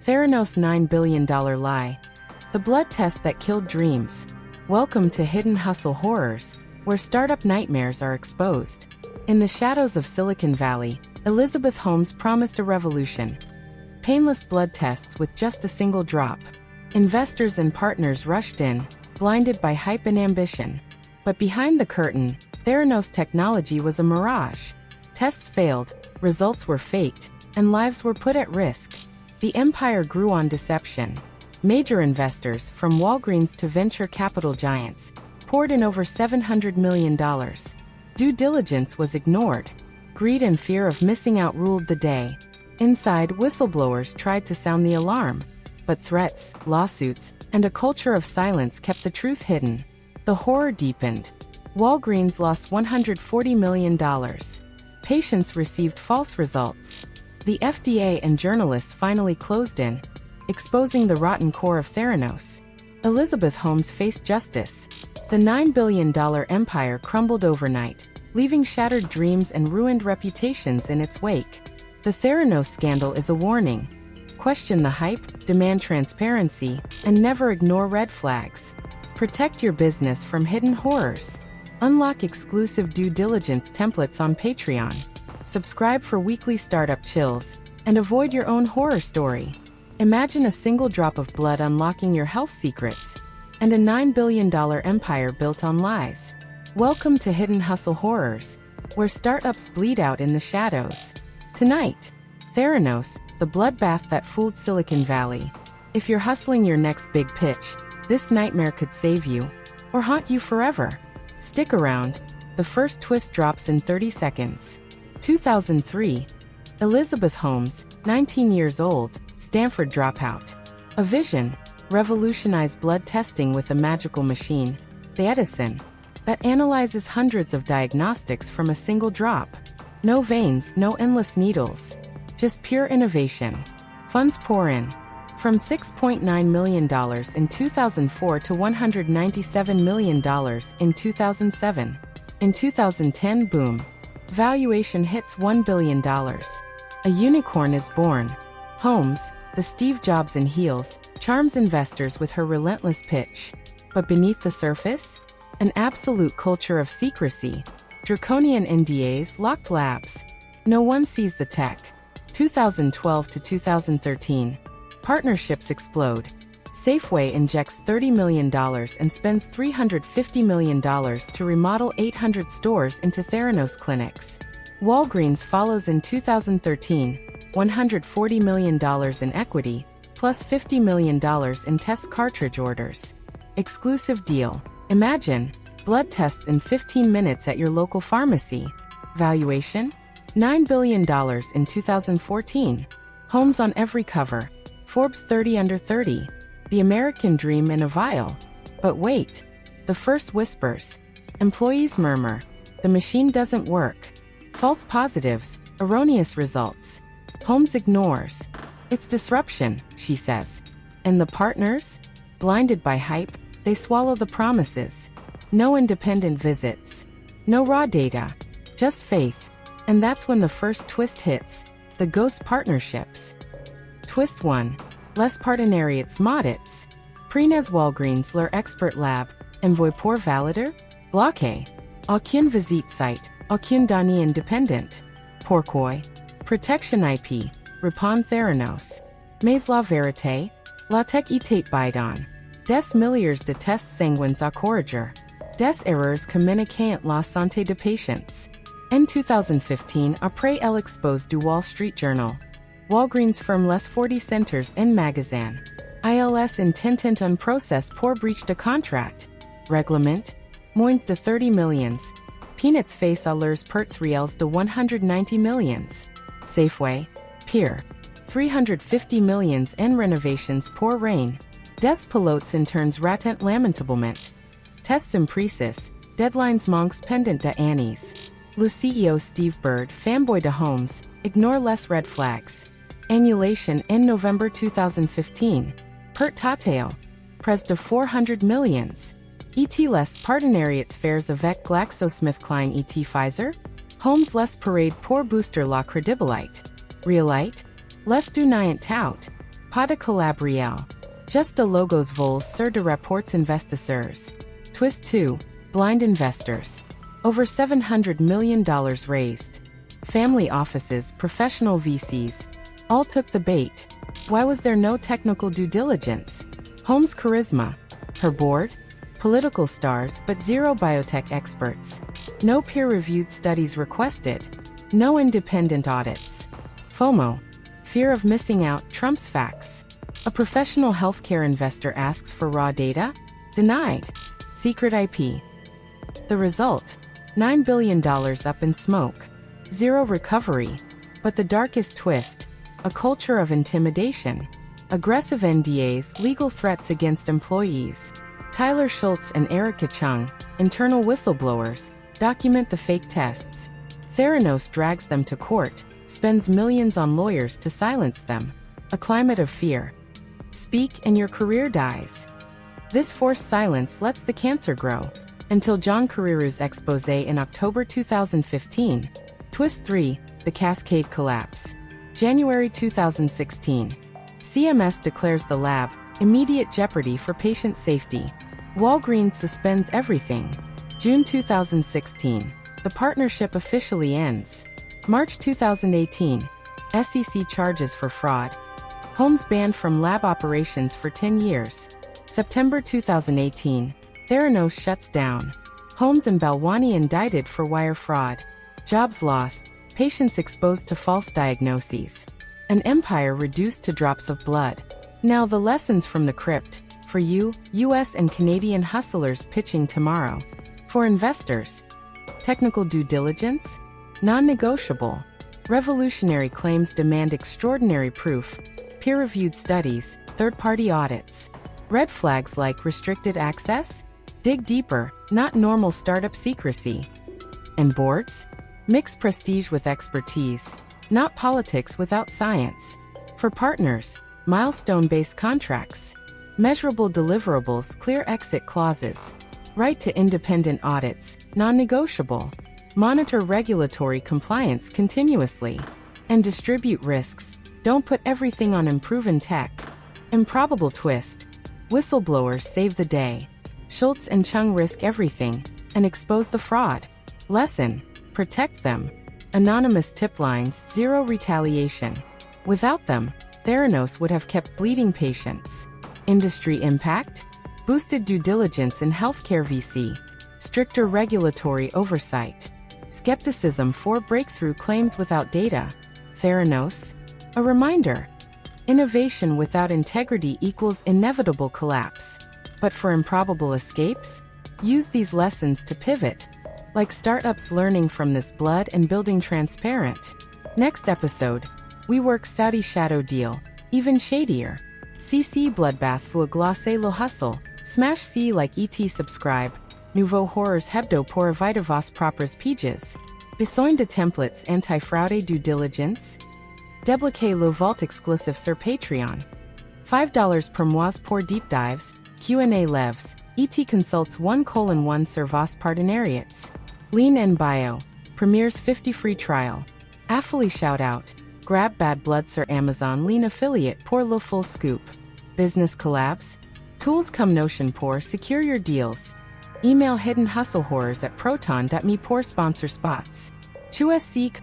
Theranos' $9 billion lie. The blood test that killed dreams. Welcome to Hidden Hustle Horrors, where startup nightmares are exposed. In the shadows of Silicon Valley, Elizabeth Holmes promised a revolution. Painless blood tests with just a single drop. Investors and partners rushed in, blinded by hype and ambition. But behind the curtain, Theranos technology was a mirage. Tests failed, results were faked, and lives were put at risk. The empire grew on deception. Major investors, from Walgreens to venture capital giants, poured in over $700 million. Due diligence was ignored. Greed and fear of missing out ruled the day. Inside, whistleblowers tried to sound the alarm, but threats, lawsuits, and a culture of silence kept the truth hidden. The horror deepened. Walgreens lost $140 million. Patients received false results. The FDA and journalists finally closed in, exposing the rotten core of Theranos. Elizabeth Holmes faced justice. The $9 billion empire crumbled overnight, leaving shattered dreams and ruined reputations in its wake. The Theranos scandal is a warning. Question the hype, demand transparency, and never ignore red flags. Protect your business from hidden horrors. Unlock exclusive due diligence templates on Patreon. Subscribe for weekly startup chills, and avoid your own horror story. Imagine a single drop of blood unlocking your health secrets, and a $9 billion empire built on lies. Welcome to Hidden Hustle Horrors, where startups bleed out in the shadows. Tonight, Theranos, the bloodbath that fooled Silicon Valley. If you're hustling your next big pitch, this nightmare could save you, or haunt you forever. Stick around, the first twist drops in 30 seconds. 2003. Elizabeth Holmes, 19 years old, Stanford dropout. A vision: revolutionize blood testing with a magical machine, the Edison, that analyzes hundreds of diagnostics from a single drop. No veins, no endless needles. Just pure innovation. Funds pour in. From $6.9 million in 2004 to $197 million in 2007. In 2010, boom. Valuation hits $1 billion. A unicorn is born. Holmes, the Steve Jobs in heels, charms investors with her relentless pitch. But beneath the surface? An absolute culture of secrecy. Draconian NDAs, locked labs. No one sees the tech. 2012 to 2013. Partnerships explode. Safeway injects $30 million and spends $350 million to remodel 800 stores into Theranos clinics. Walgreens follows in 2013, $140 million in equity, plus $50 million in test cartridge orders. Exclusive deal. Imagine, blood tests in 15 minutes at your local pharmacy. Valuation? $9 billion in 2014. Homes on every cover. Forbes 30 under 30. The American dream in a vial. But wait. The first whispers. Employees murmur. The machine doesn't work. False positives. Erroneous results. Holmes ignores. It's disruption, she says. And the partners? Blinded by hype, they swallow the promises. No independent visits. No raw data. Just faith. And that's when the first twist hits. The ghost partnerships. Twist 1. Les partenariats maudits. Prenez Walgreens leur expert lab. Envoy pour validateur? Bloqué. Aucune visite site. Aucune donnée indépendante. Pourquoi? Protection IP. Répond Theranos. Mais la vérité? La tech était bidon. Des milliers de tests sanguins à corriger. Des erreurs communiquant la santé de patients. En 2015, après l'expose du Wall Street Journal. Walgreens ferme les 40 centers en magasin. ILS intentent un process pour breach de contract. Règlement? Moins de 30 millions. Peanuts face à leurs pertes réelles de 190 millions. Safeway? Peer. 350 millions en renovations pour rein. Des pilotes internes ratent lamentablement. Tests imprecis. Deadlines manques pendant de années. Le CEO Steve Bird, fanboy de Holmes, ignore les red flags. Annulation in November 2015. Pert Tateo. Pres de 400 millions. Et les partenariats fairs avec GlaxoSmithKline et Pfizer? Holmes les parade pour booster la crédibilité. Realite? Les du niant tout. Pas de collab réel. Just de logos vols sur de rapports investisseurs. Twist 2, blind investors. Over $700 million raised. Family offices, professional VCs, all took the bait. Why was there no technical due diligence? Holmes' charisma. Her board? Political stars, but zero biotech experts. No peer-reviewed studies requested. No independent audits. FOMO. Fear of missing out trumps facts. A professional healthcare investor asks for raw data? Denied. Secret IP. The result? $9 billion up in smoke. Zero recovery. But the darkest twist? A culture of intimidation. Aggressive NDAs, legal threats against employees. Tyler Schultz and Erica Chung, internal whistleblowers, document the fake tests. Theranos drags them to court, spends millions on lawyers to silence them. A climate of fear. Speak and your career dies. This forced silence lets the cancer grow. Until John Carreero's expose in October 2015. Twist 3, the Cascade Collapse. January 2016. CMS declares the lab, immediate jeopardy for patient safety. Walgreens suspends everything. June 2016. The partnership officially ends. March 2018. SEC charges for fraud. Holmes banned from lab operations for 10 years. September 2018. Theranos shuts down. Holmes and Balwani indicted for wire fraud. Jobs lost. Patients exposed to false diagnoses. An empire reduced to drops of blood. Now the lessons from the crypt. For you, US and Canadian hustlers pitching tomorrow. For investors. Technical due diligence? Non-negotiable. Revolutionary claims demand extraordinary proof. Peer-reviewed studies, third-party audits. Red flags like restricted access? Dig deeper, not normal startup secrecy. And boards? Mix prestige with expertise, not politics without science. For partners, milestone-based contracts. Measurable deliverables, clear exit clauses. Right to independent audits, non-negotiable. Monitor regulatory compliance continuously. And distribute risks. Don't put everything on unproven tech. Improbable twist. Whistleblowers save the day. Schultz and Chung risk everything and expose the fraud. Lesson: protect them. Anonymous tip lines, zero retaliation. Without them, Theranos would have kept bleeding patients. Industry impact? Boosted due diligence in healthcare VC. Stricter regulatory oversight. Skepticism for breakthrough claims without data. Theranos? A reminder. Innovation without integrity equals inevitable collapse. But for improbable escapes? Use these lessons to pivot. Like startups learning from this blood and building transparent. Next episode, WeWork's Saudi shadow deal, even shadier. CC bloodbath fou glacé le hustle. Smash C like ET subscribe. Nouveau horrors hebdo pour éviter vos propres pièges. Besoin de templates anti-fraude due diligence? Débloquez le vault exclusive sur Patreon. $5 per mois pour deep dives, Q&A levs, ET consults 1:1 sur vos partenariats. Lean and Bio, premieres 50 free trial. Affily shout out, grab bad blood sur Amazon lean affiliate pour le full scoop. Business collabs? Tools come notion pour secure your deals. Email hidden hustle horrors at proton.me pour sponsor spots. Seek